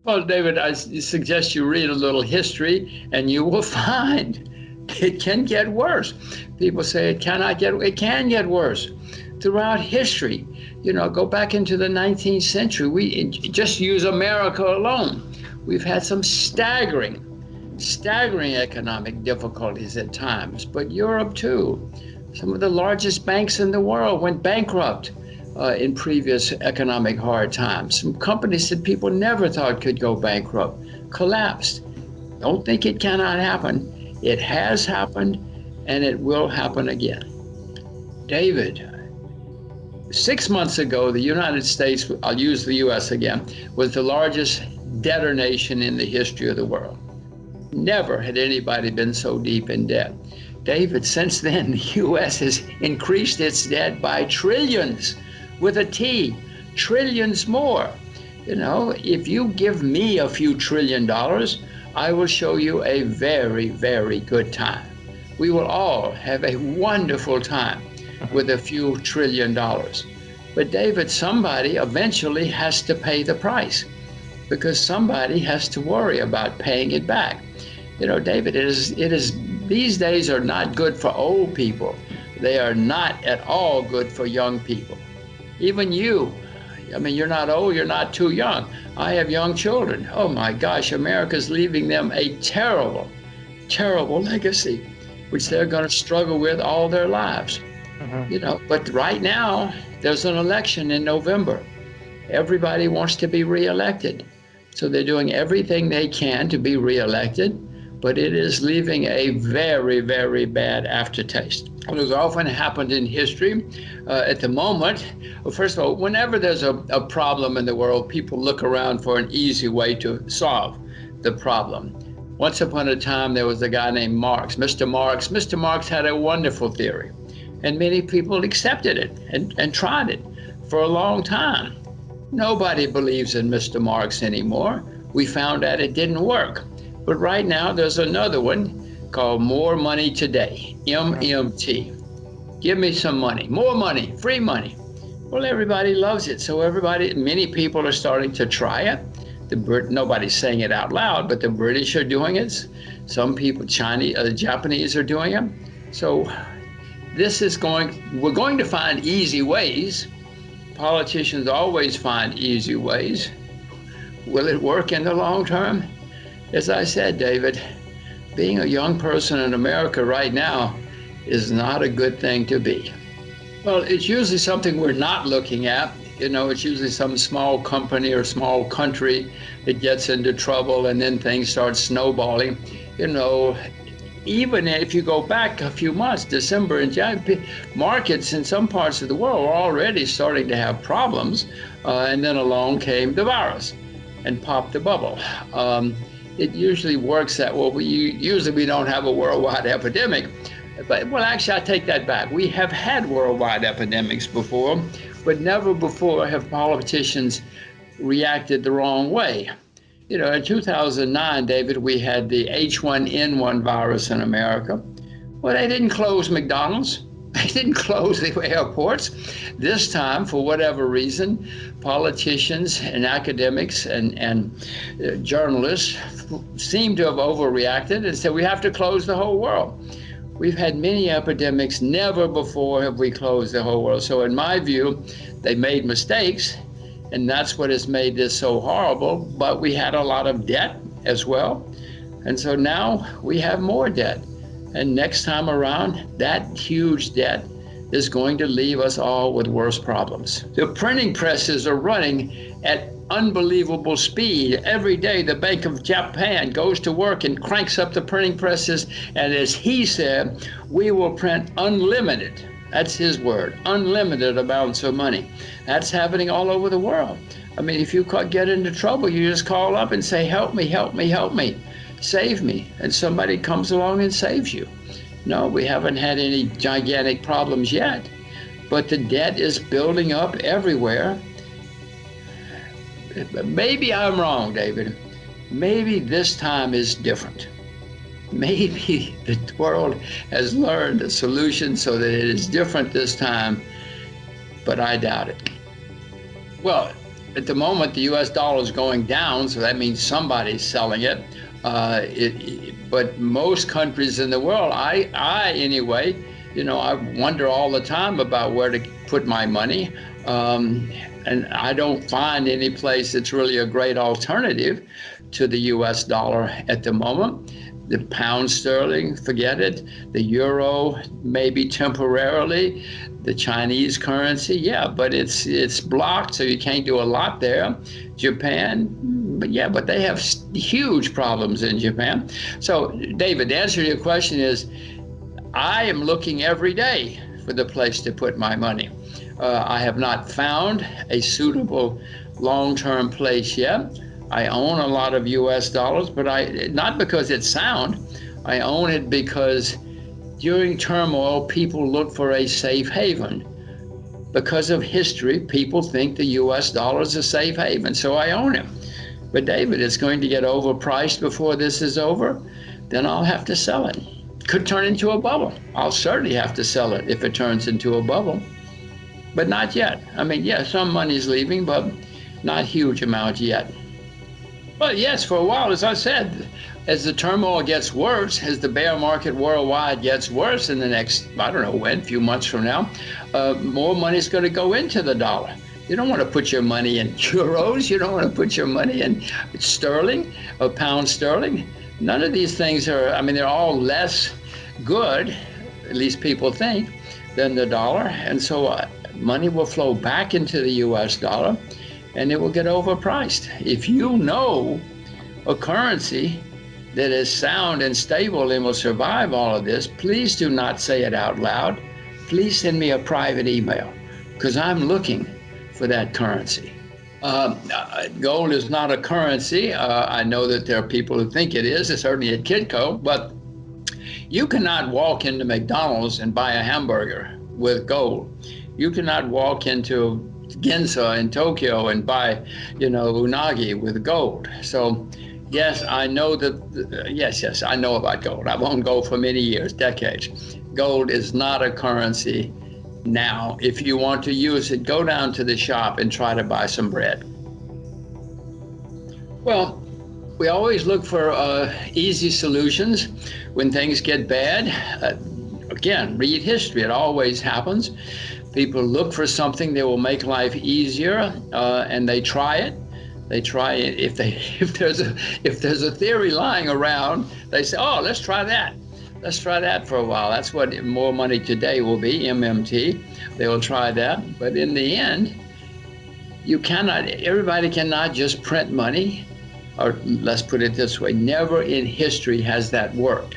Well, David, I suggest you read a little history and you will find it can get worse. People say it can get worse. Throughout history, go back into the 19th century, we just use America alone. We've had some staggering economic difficulties at times, but Europe too. Some of the largest banks in the world went bankrupt in previous economic hard times. Some companies that people never thought could go bankrupt collapsed. Don't think it cannot happen. It has happened, and it will happen again. David, 6 months ago, the United States, I'll use the U.S. again, was the largest debtor nation in the history of the world. Never had anybody been so deep in debt. David, since then, the U.S. has increased its debt by trillions, with a T, trillions more. If you give me a few $1 trillion, I will show you a very, very good time. We will all have a wonderful time with a few $1 trillion. But David, somebody eventually has to pay the price, because somebody has to worry about paying it back. David, it is these days are not good for old people. They are not at all good for young people. Even you, you're not old, you're not too young. I have young children. Oh my gosh, America's leaving them a terrible, terrible legacy, which they're going to struggle with all their lives. But right now, there's an election in November. Everybody wants to be reelected. So they're doing everything they can to be reelected, but it is leaving a very, very bad aftertaste. It has often happened in history. At the moment, first of all, whenever there's a problem in the world, people look around for an easy way to solve the problem. Once upon a time, there was a guy named Marx, Mr. Marx. Mr. Marx had a wonderful theory, and many people accepted it and tried it for a long time. Nobody believes in Mr. Marx anymore. We found out it didn't work. But right now, there's another one called More Money Today, MMT. Give me some money, more money, free money. Well, everybody loves it. So many people are starting to try it. Nobody's saying it out loud, but the British are doing it. Some people, Japanese are doing it. So we're going to find easy ways. Politicians always find easy ways. Will it work in the long term? As I said, David, being a young person in America right now is not a good thing to be. Well, it's usually something we're not looking at. It's usually some small company or small country that gets into trouble, and then things start snowballing. Even if you go back a few months, December and January, markets in some parts of the world were already starting to have problems, and then along came the virus and popped the bubble. It usually works that well. Usually we don't have a worldwide epidemic. But, actually, I take that back. We have had worldwide epidemics before, but never before have politicians reacted the wrong way. In 2009, David, we had the H1N1 virus in America. Well, they didn't close McDonald's. They didn't close the airports. This time, for whatever reason, politicians and academics and journalists seem to have overreacted and said we have to close the whole world. We've had many epidemics. Never before have we closed the whole world. So in my view, they made mistakes, and that's what has made this so horrible. But we had a lot of debt as well. And so now we have more debt. And next time around, that huge debt is going to leave us all with worse problems. The printing presses are running at unbelievable speed. Every day, the Bank of Japan goes to work and cranks up the printing presses. And as he said, we will print unlimited, that's his word, unlimited amounts of money. That's happening all over the world. If you get into trouble, you just call up and say, help me, help me, help me. Save me, and somebody comes along and saves you. No, we haven't had any gigantic problems yet, but the debt is building up everywhere. Maybe I'm wrong, David. Maybe this time is different. Maybe the world has learned a solution so that it is different this time, but I doubt it. Well, at the moment, the U.S. dollar is going down, so that means somebody's selling it. But most countries in the world, I anyway, I wonder all the time about where to put my money. And I don't find any place that's really a great alternative to the U.S. dollar at the moment. The pound sterling, forget it. The euro, maybe temporarily. The Chinese currency, yeah, but it's blocked, so you can't do a lot there. Japan, but they have huge problems in Japan. So, David, the answer to your question is, I am looking every day for the place to put my money. I have not found a suitable long-term place yet. I own a lot of U.S. dollars, but not because it's sound. I own it because during turmoil, people look for a safe haven. Because of history, people think the U.S. dollar is a safe haven, so I own it. But David, it's going to get overpriced before this is over, then I'll have to sell it. Could turn into a bubble. I'll certainly have to sell it if it turns into a bubble, but not yet. I mean, yeah, some money's leaving, but not huge amounts yet. But yes, for a while, as I said, as the turmoil gets worse, as the bear market worldwide gets worse in the next, I don't know when, few months from now, more money is going to go into the dollar. You don't want to put your money in euros. You don't want to put your money in sterling or pound sterling. None of these things they're all less good, at least people think, than the dollar. And so money will flow back into the U.S. dollar, and it will get overpriced. If you know a currency that is sound and stable and will survive all of this, please do not say it out loud. Please send me a private email, because I'm looking for that currency. Gold is not a currency. I know that there are people who think it is, certainly at Kitco, but you cannot walk into McDonald's and buy a hamburger with gold. You cannot walk into Ginza in Tokyo and buy, unagi with gold. So yes, I know that, yes, I know about gold. I've owned gold for many years, decades. Gold is not a currency now. If you want to use it, go down to the shop and try to buy some bread. Well, we always look for easy solutions when things get bad. Again, read history. It always happens. People look for something that will make life easier, and they try it. They try it. If there's a theory lying around, they say, "Oh, let's try that. Let's try that for a while." That's what more money today will be, MMT. They will try that. But in the end, everybody cannot just print money, or let's put it this way, never in history has that worked.